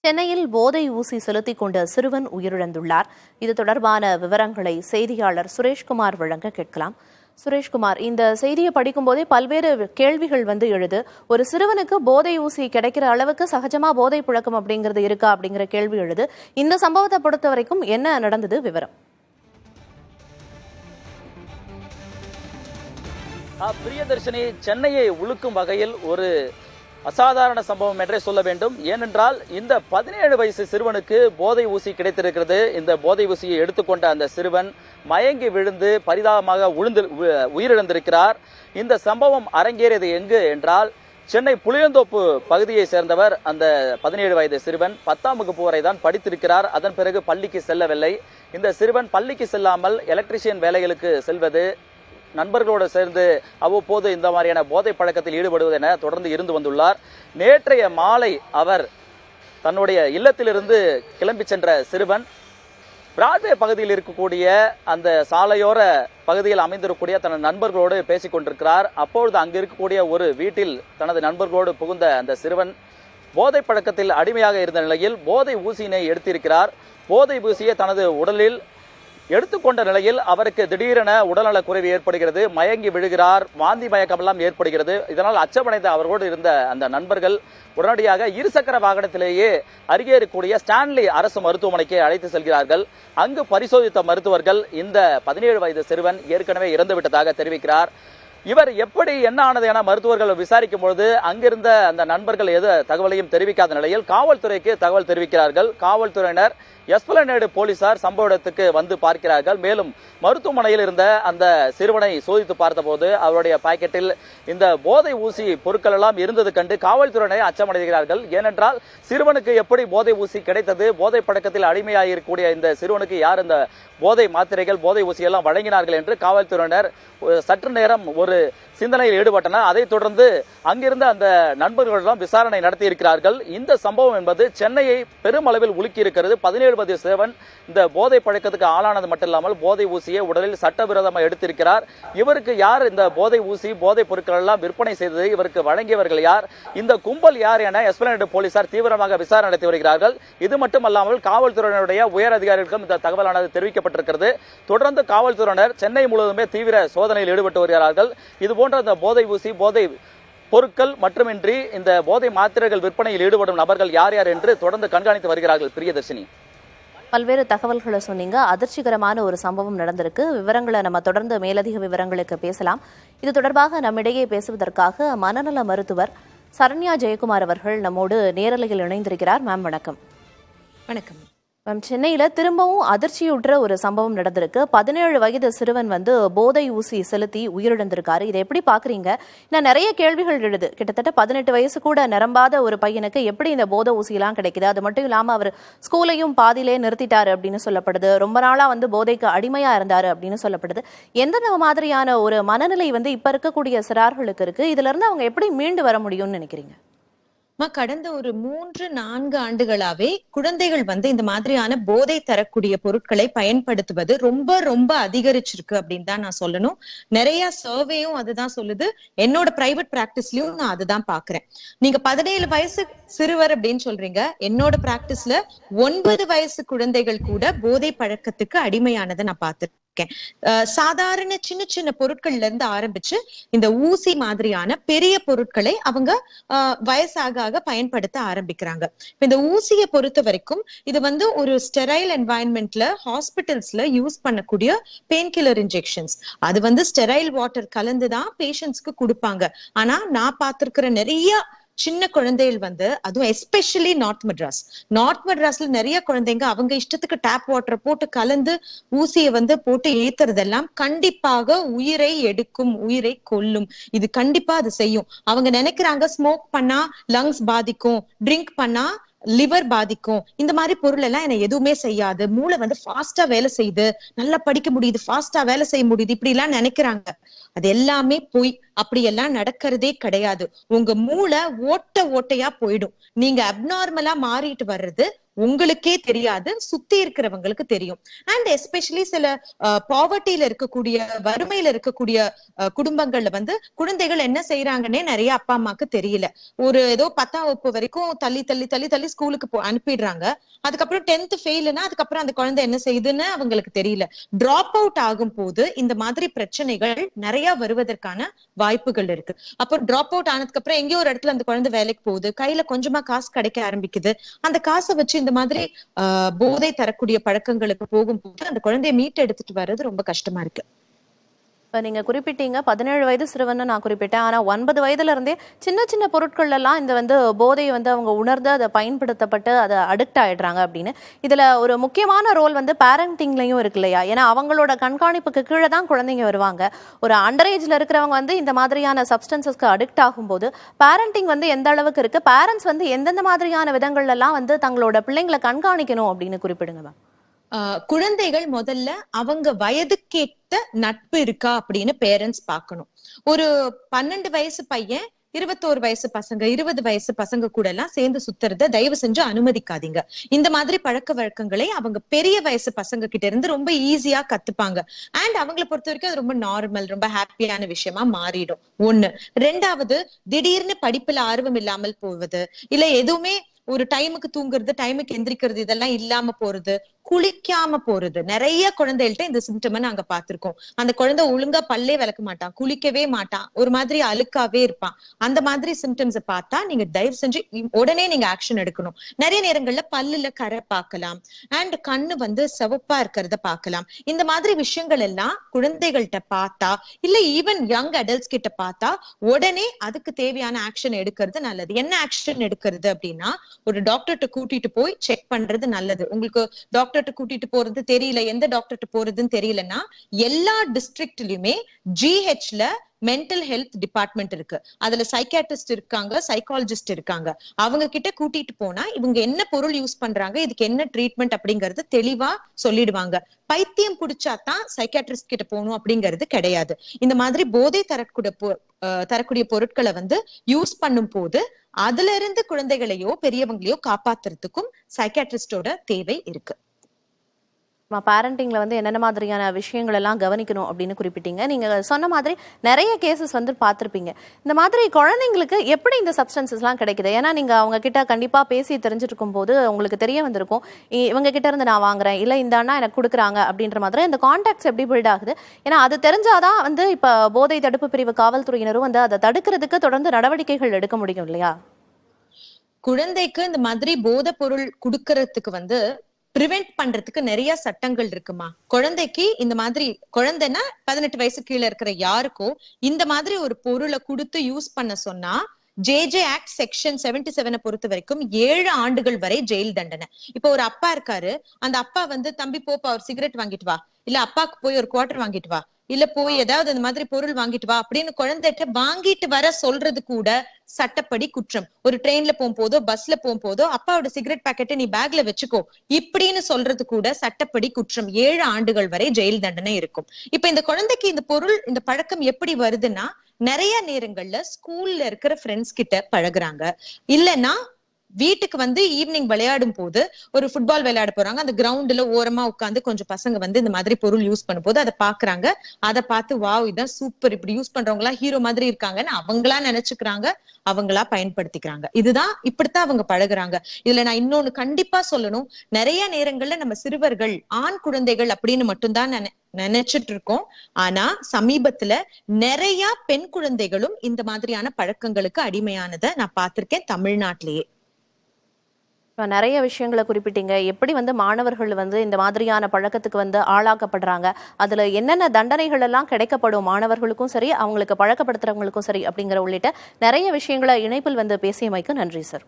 சென்னையில் போதை ஊசி செலுத்திக் கொண்ட சிறுவன் உயிரிழந்துள்ளார். இது தொடர்பான விவரங்களை செய்தியாளர் சுரேஷ்குமார் வழங்க கேட்கலாம். சுரேஷ்குமார், இந்த செய்தியை படிக்கும் போதே பல்வேறு கேள்விகள் எழுது. ஒரு சிறுவனுக்கு போதை ஊசி கிடைக்கிற அளவுக்கு சகஜமா போதை புழக்கம் அப்படிங்கிறது இருக்கா அப்படிங்கிற கேள்வி எழுது. இந்த சம்பவத்தை பொறுத்த வரைக்கும் என்ன நடந்தது விவரம்? பிரியதர்ஷினி, சென்னையை உலுக்கும் வகையில் ஒரு அசாதாரண சம்பவம் என்றே சொல்ல வேண்டும். ஏனென்றால் இந்த 17 வயசு சிறுவனுக்கு போதை ஊசி கிடைத்திருக்கிறது. இந்த போதை ஊசியை எடுத்துக்கொண்ட அந்த சிறுவன் மயங்கி விழுந்து பரிதாபமாக உயிரிழந்திருக்கிறார். இந்த சம்பவம் அரங்கேறியது எங்கு என்றால் சென்னை புளியந்தோப்பு பகுதியை சேர்ந்தவர். அந்த 17 வயது சிறுவன் 10ஆம் வகுப்பு வரை தான் படித்திருக்கிறார். அதன் பிறகு பள்ளிக்கு செல்லவில்லை. இந்த சிறுவன் பள்ளிக்கு செல்லாமல் எலக்ட்ரிஷியன் வேலைகளுக்கு செல்வது, நண்பர்களோடு சேர்ந்து அவ்வப்போது இந்த மாதிரியான போதை பழக்கத்தில் ஈடுபடுவது என தொடர்ந்து இருந்து வந்துள்ளார். நேற்றைய மாலை அவர் தன்னுடைய இல்லத்திலிருந்து கிளம்பி சென்ற சிறுவன் பிராட்வே பகுதியில் இருக்கக்கூடிய அந்த சாலையோர பகுதியில் அமைந்திருக்கக்கூடிய தனது நண்பர்களோடு பேசிக் கொண்டிருக்கிறார். அப்பொழுது அங்கு இருக்கக்கூடிய ஒரு வீட்டில் தனது நண்பர்களோடு புகுந்த அந்த சிறுவன் போதை பழக்கத்தில் அடிமையாக இருந்த நிலையில் போதை ஊசியினை எடுத்திருக்கிறார். போதை ஊசியை தனது உடலில் எடுத்துக்கொண்ட நிலையில் அவருக்கு திடீரென உடல்நலக் குறைவு ஏற்படுகிறது. மயங்கி விழுகிறார். வாந்தி மயக்கமெல்லாம் ஏற்படுகிறது. இதனால் அச்சமடைந்த அவரோடு இருந்த அந்த நண்பர்கள் உடனடியாக இருசக்கர வாகனத்திலேயே அருகே இருக்கக்கூடிய ஸ்டான்லி அரசு மருத்துவமனைக்கு அழைத்து செல்கிறார்கள். அங்கு பரிசோதித்த மருத்துவர்கள் இந்த 17 வயது சிறுவன் ஏற்கனவே இறந்துவிட்டதாக தெரிவிக்கிறார். இவர் எப்படி என்ன ஆனது என மருத்துவர்கள் விசாரிக்கும் பொழுது அங்கிருந்த அந்த நண்பர்கள் எது தகவலையும் தெரிவிக்காத நிலையில் காவல்துறைக்கு தகவல் தெரிவிக்கிறார்கள். காவல்துறையினர் எஸ்பிளனேடு போலீசார் சம்பவ இடத்துக்கு வந்து பார்க்கிறார்கள். மேலும் மருத்துவமனையில் இருந்த அந்த சிறுவனை சோதித்து பார்த்தபோது அவருடைய பாக்கெட்டில் இந்த போதை ஊசி பொருட்கள் எல்லாம் இருந்தது கண்டு காவல்துறையினர் அச்சமடைகிறார்கள். ஏனென்றால் சிறுவனுக்கு எப்படி போதை ஊசி கிடைத்தது, போதை பழக்கத்தில் அடிமையாக இருக்கக்கூடிய இந்த சிறுவனுக்கு யார் இந்த போதை மாத்திரைகள், போதை ஊசி எல்லாம் வழங்கினார்கள் என்று காவல்துறையினர் சற்று நேரம் ஒரு சிந்தனையில் ஈடுபட்டனர். அதைத் தொடர்ந்து அங்கிருந்த அந்த நண்பர்களிடம் விசாரணை நடத்தி இருக்கிறார்கள். இந்த சம்பவம் என்பது சென்னையை பெருமளவில் உலுக்கி இருக்கிறது. 17 வயது சிறுவன் இந்த போதை பழக்கத்துக்கு ஆளானது மட்டுமில்லாமல் போதை ஊசியை உடலில் சட்டவிரோதமாக எடுத்திருக்கிறார். இவருக்கு யார் இந்த போதை ஊசி, போதை பொருட்கள் எல்லாம் விற்பனை செய்தது, இவருக்கு வழங்கியவர்கள் யார், இந்த கும்பல் யார் என எஸ்பிளனேடு போலீசார் தீவிரமாக விசாரணை நடத்தி வருகிறார்கள். இது மட்டுமல்லாமல் காவல்துறையினுடைய உயர் அதிகாரிகளுக்கும் இந்த தகவலானது தெரிவிக்கப்பட்டிருக்கிறது. தொடர்ந்து காவல்துறையினர் சென்னை முழுவதுமே தீவிர சோதனையில் ஈடுபட்டு வருகிறார்கள். இதுபோன்ற இந்த போதை ஊசி, போதை பொருட்கள் மட்டுமின்றி இந்த போதை மாத்திரைகள் விற்பனையில் ஈடுபடும் நபர்கள் யார் யார் என்று தொடர்ந்து கண்காணித்து வருகிறார்கள். பிரியதர்ஷினி, பல்வேறு தகவல்களை சொன்னீங்க. அதிர்ச்சிகரமான ஒரு சம்பவம் நடந்திருக்கு. விவரங்களை நம்ம தொடர்ந்து மேலதிக விவரங்களுக்கு பேசலாம். இது தொடர்பாக நம்மிடையே பேசுவதற்காக மனநல மருத்துவர் சரண்யா ஜெயக்குமார் அவர்கள் நம்மோடு நேரலையில் இணைந்திருக்கிறார். மேம் வணக்கம். வணக்கம் மேம், சென்னையில திரும்பவும் அதிர்ச்சியுற்ற ஒரு சம்பவம் நடந்திருக்கு. 17 வயது சிறுவன் போதை ஊசி செலுத்தி உயிரிழந்திருக்காரு. இதை எப்படி பாக்குறீங்க? இன்னும் நிறைய கேள்விகள் எழுது. கிட்டத்தட்ட 18 வயசு கூட நிரம்பாத ஒரு பையனுக்கு எப்படி இந்த போதை ஊசி எல்லாம் கிடைக்குது? அது மட்டும் இல்லாம அவர் ஸ்கூலையும் பாதியிலே நிறுத்திட்டாரு அப்படின்னு சொல்லப்படுது. ரொம்ப நாளா போதைக்கு அடிமையா இருந்தாரு அப்படின்னு சொல்லப்படுது. எந்த மாதிரியான ஒரு மனநிலை இப்ப இருக்கக்கூடிய சிறார்களுக்கு இருக்கு? இதுல இருந்து அவங்க எப்படி மீண்டு வர முடியும்னு நினைக்கிறீங்க? கடந்த ஒரு 3-4 ஆண்டுகளாவே குழந்தைகள் இந்த மாதிரியான போதை தரக்கூடிய பொருட்களை பயன்படுத்துவது ரொம்ப ரொம்ப அதிகரிச்சிருக்கு அப்படின்னு தான் நான் சொல்லணும். நிறைய சர்வேயும் அதுதான் சொல்லுது. என்னோட பிரைவேட் பிராக்டிஸ்லயும் நான் அதுதான் பாக்குறேன். நீங்க 17 வயசு சிறுவர் அப்படின்னு சொல்றீங்க. என்னோட பிராக்டிஸ்ல 9 வயசு குழந்தைகள் கூட போதை பழக்கத்துக்கு அடிமையானதை நான் பார்த்திருக்கேன். சாதாரண சின்ன சின்ன பொருட்கள்ல இருந்து ஆரம்பிச்சு இந்த ஊசி மாதிரியான பெரிய பொருட்களை அவங்க வயசாக பயன்படுத்த ஆரம்பிக்கிறாங்க. இந்த ஊசியை பொறுத்த வரைக்கும் இது ஒரு ஸ்டெரைல் என்வாயன்மெண்ட்ல ஹாஸ்பிட்டல்ஸ்ல யூஸ் பண்ணக்கூடிய பெயின் கில்லர் இன்ஜெக்ஷன்ஸ். அது ஸ்டெரைல் வாட்டர் கலந்துதான் பேஷண்ட்ஸ்க்கு கொடுப்பாங்க. ஆனா நான் பார்த்திருக்கிற நிறைய சின்ன குழந்தைகள் அதுவும் எஸ்பெஷலி நார்த் மெட்ராஸ்ல நிறைய குழந்தைங்க அவங்க இஷ்டத்துக்கு டேப் வாட்டரை போட்டு கலந்து ஊசியை போட்டு ஏத்துறதெல்லாம் கண்டிப்பாக உயிரை எடுக்கும், உயிரை கொல்லும். இது கண்டிப்பா அது செய்யும். அவங்க நினைக்கிறாங்க ஸ்மோக் பண்ணா லங்ஸ் பாதிக்கும், ட்ரிங்க் பண்ணா லிவர் பாதிக்கும், இந்த மாதிரி பொருள் எல்லாம் என்ன எதுவுமே செய்யாது, மூளை ஃபாஸ்டா வேலை செய்யுது, நல்லா படிக்க முடியுது, ஃபாஸ்டா வேலை செய்ய முடியுது, இப்படி எல்லாம் நினைக்கிறாங்க. அது எல்லாமே போய் அப்படி எல்லாம் நடக்கிறதே கிடையாது. உங்க மூளை ஓட்டையா போயிடும். நீங்க அப்நார்மலா மாறிட்டு வர்றது உங்களுக்கே தெரியாது, சுத்தி இருக்கிறவங்களுக்கு தெரியும். அண்ட் எஸ்பெஷலி சில பாவர்ட்டியில இருக்கக்கூடிய, வறுமையில இருக்கக்கூடிய குடும்பங்கள்ல வந்து குழந்தைகள் என்ன செய்யறாங்கன்னே நிறைய அப்பா அம்மாக்கு தெரியல. ஒரு ஏதோ 10ஆம் வகுப்பு வரைக்கும் தள்ளி தள்ளி தள்ளி தள்ளி ஸ்கூலுக்கு அனுப்பிடுறாங்க. அதுக்கப்புறம் 10th ஃபெயில்னா அதுக்கப்புறம் அந்த குழந்தை என்ன செய்யுதுன்னு அவங்களுக்கு தெரியல. டிராப் அவுட் ஆகும் போது இந்த மாதிரி பிரச்சனைகள் நிறைய வருவதற்கான வாய்ப்புகள் இருக்கு. அப்போ டிராப் அவுட் ஆனதுக்கு அப்புறம் எங்கேயோ ஒரு இடத்துல அந்த குழந்தை வேலைக்கு போகுது, கையில கொஞ்சமா காசு கிடைக்க ஆரம்பிக்குது. அந்த காசை வச்சு இந்த மாதிரி போதை தரக்கூடிய பழக்கங்களுக்கு போகும்போது அந்த குழந்தைய மீட்டு எடுத்துட்டு வர்றது ரொம்ப கஷ்டமா இருக்கு. இப்போ நீங்கள் குறிப்பிட்டீங்க 17 வயது சிறுவன்னு நான் குறிப்பிட்டேன். ஆனால் 9 வயதுல இருந்தே சின்ன சின்ன பொருட்கள் எல்லாம் இந்த வந்து போதையை வந்து அவங்க உணர்ந்து அதை பயன்படுத்தப்பட்டு அதை அடிக்ட் ஆயிடுறாங்க அப்படின்னு. இதில் ஒரு முக்கியமான ரோல் வந்து பேரண்டிங்லையும் இருக்கு இல்லையா? ஏன்னா அவங்களோட கண்காணிப்புக்கு கீழே தான் குழந்தைங்க வருவாங்க. ஒரு அண்டர் ஏஜ்ல இருக்கிறவங்க வந்து இந்த மாதிரியான சப்ஸ்டன்சஸ்க்கு அடிக்ட் ஆகும்போது பேரண்டிங் வந்து எந்த அளவுக்கு இருக்கு, பேரண்ட்ஸ் வந்து எந்தெந்த மாதிரியான விதங்கள்ல எல்லாம் வந்து தங்களோட பிள்ளைங்களை கண்காணிக்கணும் அப்படின்னு குறிப்பிடுங்க மேம். குழந்தைகள் முதல்ல அவங்க வயதுக்கேற்ற நட்பு இருக்கா அப்படின்னு பேரண்ட்ஸ் பார்க்கணும். ஒரு 12 வயசு பையன் 21 வயசு பசங்க 20 வயசு பசங்க கூட எல்லாம் சேர்ந்து சுத்துறத தயவு செஞ்சு அனுமதிக்காதீங்க. இந்த மாதிரி பழக்க வழக்கங்களை அவங்க பெரிய வயசு பசங்க கிட்ட இருந்து ரொம்ப ஈஸியா கத்துப்பாங்க. அண்ட் அவங்களை பொறுத்த வரைக்கும் அது ரொம்ப நார்மல், ரொம்ப ஹாப்பியான விஷயமா மாறிடும். ஒண்ணு. ரெண்டாவது, திடீர்னு படிப்புல ஆர்வம் இல்லாமல் போவது, இல்ல எதுவுமே ஒரு டைமுக்கு தூங்குறது, டைமுக்கு எந்திரிக்கிறது, இதெல்லாம் இல்லாம போறது, குளிக்காம போறது. நிறைய குழந்தைகள்ட்ட இந்த சிம்டம் நாங்க பார்த்திருக்கோம். அந்த குழந்தை ஒழுங்கா பல்லே விளக்க மாட்டான், குளிக்கவே மாட்டான், ஒரு மாதிரி அழுக்காவே இருப்பான். அந்த மாதிரி சிம்டம்ஸ் பார்த்தா நீங்க தயவு செஞ்சு உடனே நீங்க ஆக்ஷன் எடுக்கணும். நிறைய நேரங்கள்ல பல்லுல கரை பார்க்கலாம், அண்ட் கண்ணு வந்து சிவப்பா இருக்கிறத பார்க்கலாம். இந்த மாதிரி விஷயங்கள் எல்லாம் குழந்தைகள்கிட்ட பார்த்தா, இல்ல ஈவன் யங் அடல்ட்ஸ் கிட்ட பார்த்தா உடனே அதுக்கு தேவையான ஆக்ஷன் எடுக்கிறது நல்லது. என்ன ஆக்ஷன் எடுக்கிறது அப்படின்னா, ஒரு டாக்டர்கிட்ட கூட்டிட்டு போய் செக் பண்றது நல்லது. உங்களுக்கு டாக்டர்கிட்ட கூட்டிட்டு போறது தெரியல, எந்த டாக்டர்கிட்ட போறதுன்னு தெரியலன்னா, எல்லா டிஸ்ட்ரிக்ட்லயுமே ஜிஹெச்ல மென்டல் ஹெல்த் டிபார்ட்மெண்ட் இருக்கு. அதுல சைக்காட்ரிஸ்ட் இருக்காங்க, சைக்காலஜிஸ்ட் இருக்காங்க. அவங்க கிட்ட கூட்டிட்டு போனா இவங்க என்ன பொருள் யூஸ் பண்றாங்க, இதுக்கு என்ன ட்ரீட்மெண்ட் அப்படிங்கறது தெளிவா சொல்லிடுவாங்க. பைத்தியம் பிடிச்சாதான் சைக்காட்ரிஸ்ட் கிட்ட போகணும் அப்படிங்கிறது கிடையாது. இந்த மாதிரி போதை தரக்கூடிய பொருட்களை வந்து யூஸ் பண்ணும் போது அதுல இருந்து குழந்தைகளையோ பெரியவங்களையோ காப்பாத்துறதுக்கும் சைக்காட்ரிஸ்டோட தேவை இருக்கு. பேரண்டிங்ல வந்து என்னென்ன மாதிரியான விஷயங்கள் எல்லாம் கவனிக்கணும் அப்படின்னு குறிப்பிட்டீங்க. நீங்க சொன்ன மாதிரி நிறைய கேசஸ் வந்து பார்த்திருப்பீங்க. இந்த மாதிரி குழந்தைங்களுக்கு எப்படி இந்த சப்ஸ்டன்சஸ் எல்லாம் கிடைக்குது? ஏன்னா நீங்க அவங்க கிட்ட கண்டிப்பா பேசி தெரிஞ்சுட்டு இருக்கும் போது உங்களுக்கு தெரிய வந்திருக்கும், இவங்க கிட்ட இருந்து நான் வாங்குறேன், இல்ல இந்த அண்ணா எனக்கு கொடுக்குறாங்க அப்படின்ற மாதிரி இந்த கான்டாக்ட்ஸ் எப்படி பில்ட் ஆகுது? ஏன்னா அது தெரிஞ்சாதான் வந்து இப்ப போதை தடுப்பு பிரிவு காவல்துறையினரும் வந்து அதை தடுக்கிறதுக்கு தொடர்ந்து நடவடிக்கைகள் எடுக்க முடியும் இல்லையா? குழந்தைக்கு இந்த மாதிரி போதை பொருள் கொடுக்கறதுக்கு வந்து பிரிவென்ட் பண்றதுக்கு நிறைய சட்டங்கள் இருக்குமா. குழந்தைக்கு இந்த மாதிரி, குழந்தைன்னா 18 வயசு கீழே இருக்கிற யாருக்கும் இந்த மாதிரி ஒரு பொருளை கொடுத்து யூஸ் பண்ண சொன்னா ஜேஜே ஆக்ட் செக்ஷன் 77 பொறுத்த வரைக்கும் 7 ஆண்டுகள் வரை ஜெயில் தண்டனை. இப்ப ஒரு அப்பா இருக்காரு, அந்த அப்பா வந்து தம்பி போப்பா ஒரு சிகரெட் வாங்கிட்டு வா, இல்ல அப்பாக்கு போய் ஒரு குவார்டர் வாங்கிட்டு வா, இல்ல போய் ஏதாவது அந்த மாதிரி பொருள் வாங்கிட்டு வா அப்படின்னு குழந்தைகிட்ட வாங்கிட்டு வர சொல்றது கூட சட்டப்படி குற்றம். ஒரு ட்ரெயின்ல போகும்போதோ பஸ்ல போகும்போதோ அப்பாவோட சிகரெட் பாக்கெட்டை நீ பேக்ல வச்சுக்கோ இப்படின்னு சொல்றது கூட சட்டப்படி குற்றம். 7 ஆண்டுகள் வரை ஜெயில் தண்டனை இருக்கும். இப்ப இந்த குழந்தைக்கு இந்த பொருள், இந்த பழக்கம் எப்படி வருதுன்னா, நிறைய நேரங்கள்ல ஸ்கூல்ல இருக்கிற ஃப்ரெண்ட்ஸ் கிட்ட பழகுறாங்க, இல்லைன்னா வீட்டுக்கு வந்து ஈவினிங் விளையாடும் போது ஒரு ஃபுட்பால் விளையாட போறாங்க, அந்த கிரவுண்ட்ல ஓரமா உட்காந்து கொஞ்சம் பசங்க வந்து இந்த மாதிரி பொருள் யூஸ் பண்ணும் போது அதை பாக்குறாங்க. அதை பார்த்து வாவ் இதான் சூப்பர், இப்படி யூஸ் பண்றவங்க எல்லாம் ஹீரோ மாதிரி இருக்காங்கன்னு அவங்களா நினைச்சுக்கிறாங்க, அவங்களா பயன்படுத்திக்கிறாங்க. இதுதான், இப்படித்தான் அவங்க பழகுறாங்க. இதுல நான் இன்னொன்னு கண்டிப்பா சொல்லணும், நிறைய நேரங்கள்ல நம்ம சிறுவர்கள் ஆண் குழந்தைகள் அப்படின்னு மட்டும்தான் நினைச்சிட்டு இருக்கோம். ஆனா சமீபத்துல நிறைய பெண் குழந்தைகளும் இந்த மாதிரியான பழக்கங்களுக்கு அடிமையானதை நான் பார்த்திருக்கேன் தமிழ்நாட்டிலேயே. நிறைய விஷயங்களை குறிப்பிட்டீங்க. எப்படி வந்து மாணவர்கள் வந்து இந்த மாதிரியான பழக்கத்துக்கு வந்து ஆளாக்கப்படுறாங்க, அதுல என்னென்ன தண்டனைகள் எல்லாம் கிடைக்கப்படும் மாணவர்களுக்கும் சரி, அவங்களுக்கு பழக்கப்படுத்துறவங்களுக்கும் சரி அப்படிங்கிற உள்ளிட்ட நிறைய விஷயங்களை இணைப்பில் வந்து பேசியமைக்கு நன்றி சார்.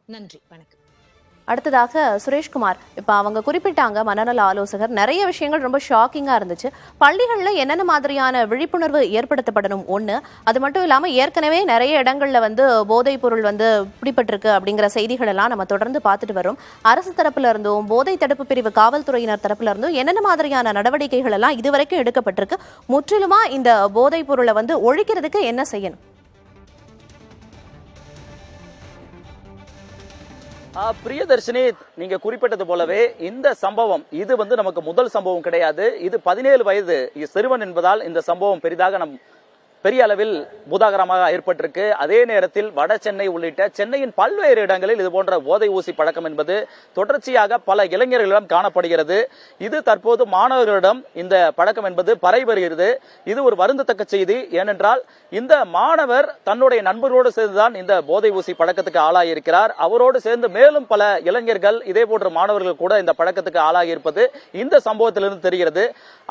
நன்றி, வணக்கம். அடுத்ததாக சுரேஷ்குமார், இப்போ அவங்க குறிப்பிட்டாங்க மனநல ஆலோசகர், நிறைய விஷயங்கள் ரொம்ப ஷாக்கிங்காக இருந்துச்சு. பள்ளிகளில் என்னென்ன மாதிரியான விழிப்புணர்வு ஏற்படுத்தப்படணும் ஒன்று, அது மட்டும் இல்லாமல் ஏற்கனவே நிறைய இடங்களில் வந்து போதைப் பொருள் வந்து பிடிபட்டிருக்கு அப்படிங்கிற செய்திகள் எல்லாம் நம்ம தொடர்ந்து பார்த்துட்டு வரோம். அரசு தரப்புல இருந்தும் போதை தடுப்பு பிரிவு காவல்துறையினர் தரப்புல இருந்தும் என்னென்ன மாதிரியான நடவடிக்கைகள் எல்லாம் இதுவரைக்கும் எடுக்கப்பட்டிருக்கு, முற்றிலுமா இந்த போதைப் பொருளை வந்து ஒழிக்கிறதுக்கு என்ன செய்யணும்? பிரியதர்ஷினி, நீங்க குறிப்பிட்டது போலவே இந்த சம்பவம் இது நமக்கு முதல் சம்பவம் கிடையாது. இது 17 வயது சிறுவன் என்பதால் இந்த சம்பவம் பெரிய அளவில் பூதாகரமாக ஏற்பட்டிருக்கு. அதே நேரத்தில் வட சென்னை உள்ளிட்ட சென்னையின் பல்வேறு இடங்களில் இது போன்ற போதை ஊசி பழக்கம் என்பது தொடர்ச்சியாக பல இளைஞர்களிடம் காணப்படுகிறது. இது தற்போது மாணவர்களிடம் இந்த பழக்கம் என்பது பரவி வருகிறது. இது ஒரு வருந்தத்தக்க செய்தி. ஏனென்றால் இந்த மாணவர் தன்னுடைய நண்பர்களோடு சேர்ந்துதான் இந்த போதை ஊசி பழக்கத்துக்கு ஆளாகியிருக்கிறார். அவரோடு சேர்ந்து மேலும் பல இளைஞர்கள் இதே போன்ற மாணவர்கள் கூட இந்த பழக்கத்துக்கு ஆளாகி இருப்பது இந்த சம்பவத்திலிருந்து தெரிகிறது.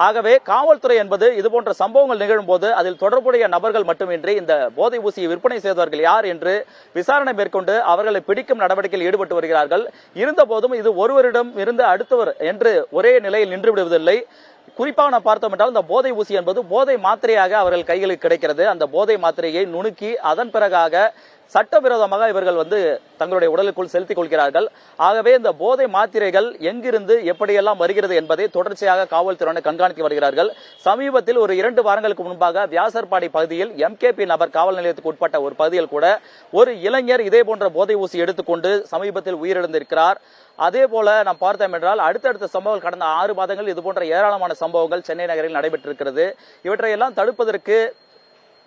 ஆகவே காவல்துறை என்பது இது போன்ற சம்பவங்கள் நிகழும் போது அதில் தொடர்புடைய நபர்கள் மட்டுமின்றி இந்த போதை ஊசியை விற்பனை செய்தவர்கள் யார் என்று விசாரணை மேற்கொண்டு அவர்களை பிடிக்கும் நடவடிக்கையில் ஈடுபட்டு வருகிறார்கள். இருந்தபோதும் இது ஒருவரிடம் இருந்து அடுத்தவர் என்று ஒரே நிலையில் நின்று விடுவதில்லை. குறிப்பாக நான் பார்த்தோம் என்றால் இந்த போதை ஊசி என்பது போதை மாத்திரையாக அவர்கள் கைகளில் கிடைக்கிறது. அந்த போதை மாத்திரையை நுணுக்கி அதன் பிறகாக சட்டவிரோதமாக இவர்கள் தங்களுடைய உடலுக்குள் செலுத்திக் கொள்கிறார்கள். ஆகவே இந்த போதை மாத்திரைகள் எங்கிருந்து எப்படியெல்லாம் வருகிறது என்பதை தொடர்ச்சியாக காவல்துறையினர் கண்காணித்து வருகிறார்கள். சமீபத்தில் ஒரு 2 வாரங்களுக்கு முன்பாக வியாசர்பாடி பகுதியில் MKP நபர் காவல் நிலையத்துக்கு உட்பட்ட ஒரு பகுதியில் கூட ஒரு இளைஞர் இதே போன்ற போதை ஊசி எடுத்துக்கொண்டு சமீபத்தில் உயிரிழந்திருக்கிறார். அதே போல நாம் பார்த்தோம் என்றால் அடுத்தடுத்த சம்பவங்கள் கடந்த 6 மாதங்கள் இது போன்ற ஏராளமான சம்பவங்கள் சென்னை நகரில் நடைபெற்றிருக்கிறது. இவற்றையெல்லாம் தடுப்பதற்கு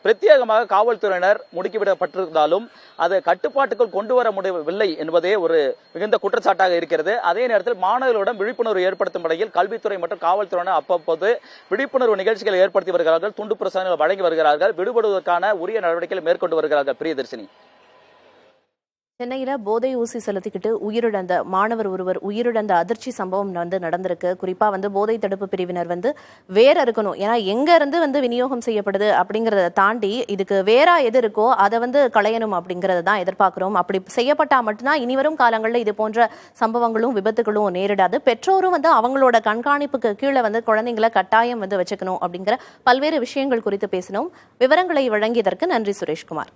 பிரத்யேகமாக காவல்துறையினர் முடுக்கிவிடப்பட்டிருந்தாலும் அதை கட்டுப்பாட்டுக்குள் கொண்டு வர முடியவில்லை என்பதே ஒரு மிகுந்த குற்றச்சாட்டாக இருக்கிறது. அதே நேரத்தில் மாணவர்களிடம் விழிப்புணர்வு ஏற்படுத்தும் வகையில் கல்வித்துறை மற்றும் காவல்துறையினர் அப்பப்போது விழிப்புணர்வு நிகழ்ச்சிகளை ஏற்படுத்தி வருகிறார்கள். துண்டு பிரசாரங்கள் வழங்கி வருகிறார்கள். விடுபடுவதற்கான உரிய நடவடிக்கைகளை மேற்கொண்டு வருகிறார்கள். பிரியதர்ஷினி, சென்னையில போதை ஊசி செலுத்திக்கிட்டு உயிரிழந்த மாணவர் ஒருவர் உயிரிழந்த அதிர்ச்சி சம்பவம் நடந்திருக்கு. குறிப்பா போதை தடுப்பு பிரிவினர் வேற இருக்கணும். ஏன்னா எங்க இருந்து விநியோகம் செய்யப்படுது அப்படிங்கறத தாண்டி இதுக்கு வேற எது இருக்கோ அதை களையணும் அப்படிங்கறத தான் எதிர்பார்க்கிறோம். அப்படி செய்யப்பட்டா மட்டும்தான் இனிவரும் காலங்களில் இது போன்ற சம்பவங்களும் விபத்துகளும் நேரிடாது. பெற்றோரும் அவங்களோட கண்காணிப்புக்கு கீழே குழந்தைங்களை கட்டாயம் வச்சுக்கணும் அப்படிங்கிற பல்வேறு விஷயங்கள் குறித்து பேசினோம். விவரங்களை வழங்கியதற்கு நன்றி சுரேஷ்குமார்.